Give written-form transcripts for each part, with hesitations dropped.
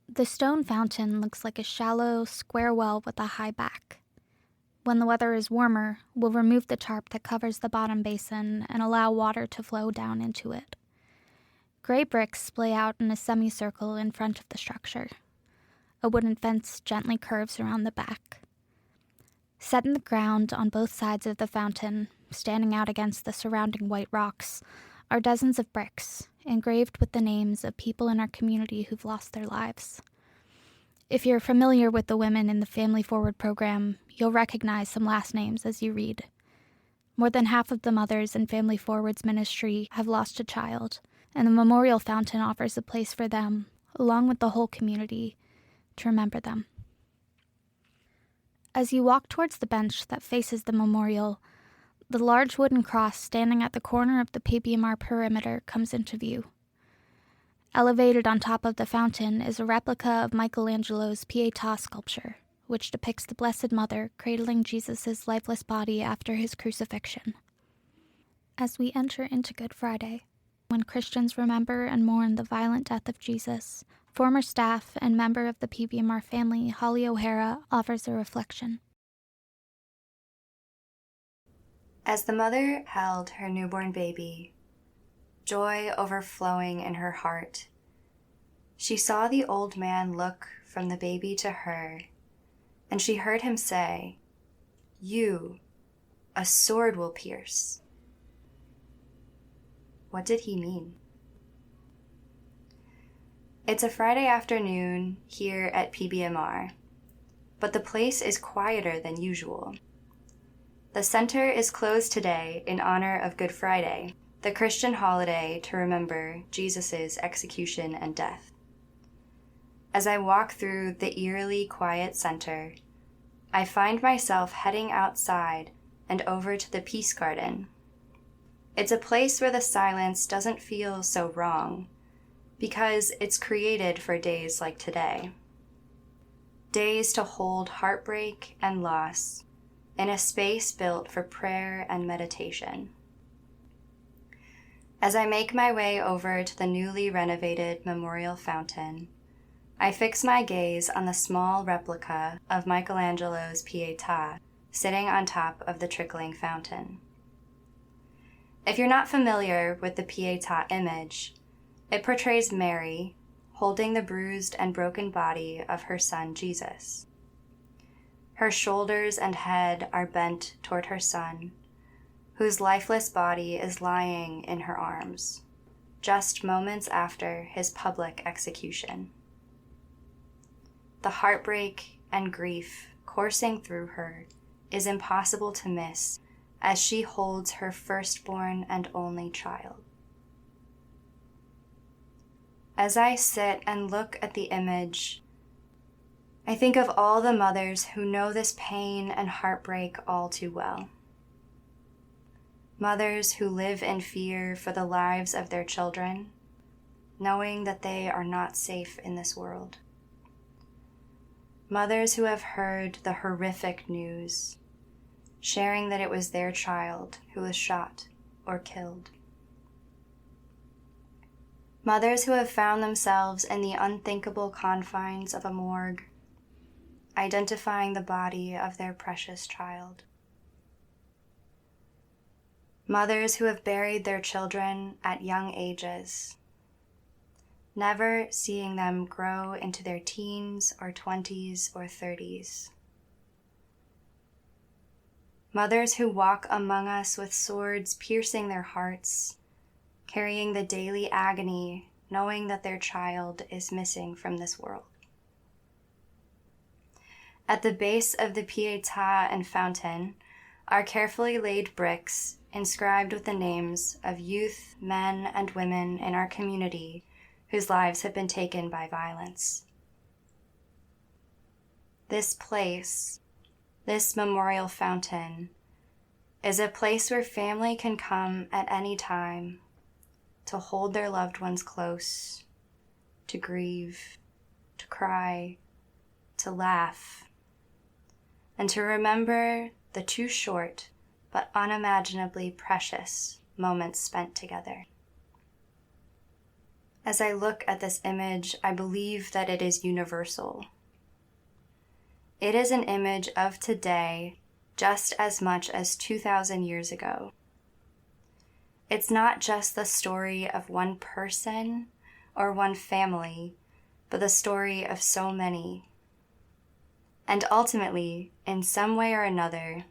The stone fountain looks like a shallow, square well with a high back. When the weather is warmer, we'll remove the tarp that covers the bottom basin and allow water to flow down into it. Gray bricks splay out in a semicircle in front of the structure. A wooden fence gently curves around the back. Set in the ground on both sides of the fountain, standing out against the surrounding white rocks, are dozens of bricks, engraved with the names of people in our community who've lost their lives. If you're familiar with the women in the Family Forward program, you'll recognize some last names as you read. More than half of the mothers in Family Forward's ministry have lost a child, and the memorial fountain offers a place for them, along with the whole community, to remember them. As you walk towards the bench that faces the memorial, the large wooden cross standing at the corner of the PBMR perimeter comes into view. Elevated on top of the fountain is a replica of Michelangelo's Pietà sculpture, which depicts the Blessed Mother cradling Jesus' lifeless body after his crucifixion. As we enter into Good Friday, when Christians remember and mourn the violent death of Jesus, former staff and member of the PBMR family, Holly O'Hara, offers a reflection. As the mother held her newborn baby, joy overflowing in her heart, she saw the old man look from the baby to her, and she heard him say, "You, a sword will pierce." What did he mean? It's a Friday afternoon here at PBMR, but the place is quieter than usual. The center is closed today in honor of Good Friday, the Christian holiday to remember Jesus' execution and death. As I walk through the eerily quiet center, I find myself heading outside and over to the Peace Garden. It's a place where the silence doesn't feel so wrong, because it's created for days like today. Days to hold heartbreak and loss in a space built for prayer and meditation. As I make my way over to the newly renovated memorial fountain, I fix my gaze on the small replica of Michelangelo's Pietà sitting on top of the trickling fountain. If you're not familiar with the Pietà image, it portrays Mary holding the bruised and broken body of her son Jesus. Her shoulders and head are bent toward her son, whose lifeless body is lying in her arms, just moments after his public execution. The heartbreak and grief coursing through her is impossible to miss as she holds her firstborn and only child. As I sit and look at the image, I think of all the mothers who know this pain and heartbreak all too well. Mothers who live in fear for the lives of their children, knowing that they are not safe in this world. Mothers who have heard the horrific news, sharing that it was their child who was shot or killed. Mothers who have found themselves in the unthinkable confines of a morgue, identifying the body of their precious child. Mothers who have buried their children at young ages, never seeing them grow into their teens or 20s or 30s. Mothers who walk among us with swords piercing their hearts, carrying the daily agony, knowing that their child is missing from this world. At the base of the Pietà and fountain are carefully laid bricks inscribed with the names of youth, men, and women in our community whose lives have been taken by violence. This place, this memorial fountain, is a place where family can come at any time to hold their loved ones close, to grieve, to cry, to laugh, and to remember the too short but unimaginably precious moments spent together. As I look at this image, I believe that it is universal. It is an image of today just as much as 2,000 years ago. It's not just the story of one person or one family, but the story of so many. And ultimately, in some way or another,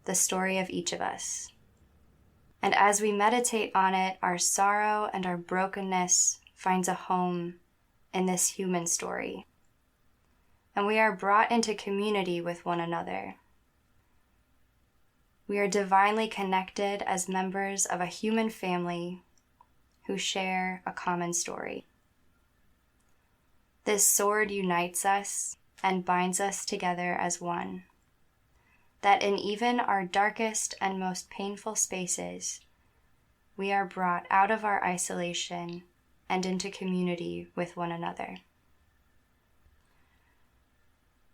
the story of each of us. And as we meditate on it, our sorrow and our brokenness finds a home in this human story. And we are brought into community with one another. We are divinely connected as members of a human family who share a common story. This sword unites us and binds us together as one, that in even our darkest and most painful spaces, we are brought out of our isolation and into community with one another.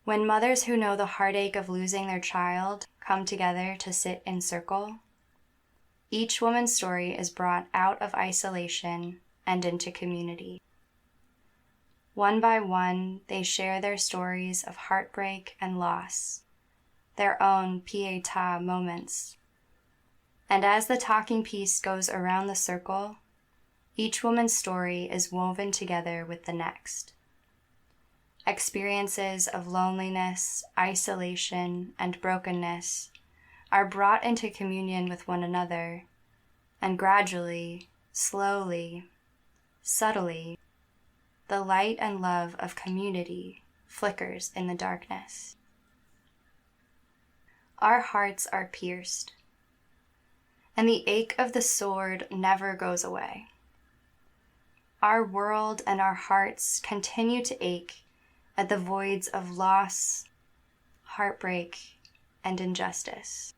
When mothers who know the heartache of losing their child come together to sit in circle, each woman's story is brought out of isolation and into community. One by one, they share their stories of heartbreak and loss, their own pietà moments. And as the talking piece goes around the circle, each woman's story is woven together with the next. Experiences of loneliness, isolation, and brokenness are brought into communion with one another, and gradually, slowly, subtly, the light and love of community flickers in the darkness. Our hearts are pierced, and the ache of the sword never goes away. Our world and our hearts continue to ache at the voids of loss, heartbreak, and injustice.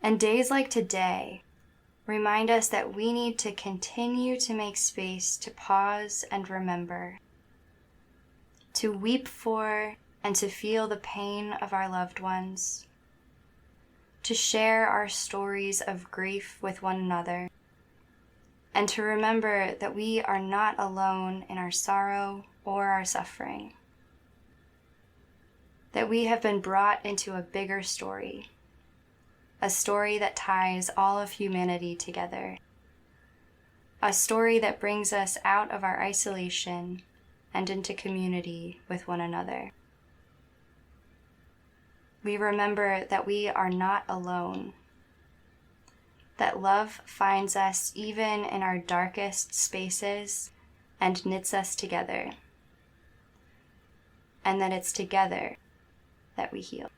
And days like today remind us that we need to continue to make space to pause and remember, to weep for and to feel the pain of our loved ones, to share our stories of grief with one another, and to remember that we are not alone in our sorrow or our suffering, that we have been brought into a bigger story, a story that ties all of humanity together, a story that brings us out of our isolation and into community with one another. We remember that we are not alone, that love finds us even in our darkest spaces and knits us together, and that it's together that we heal.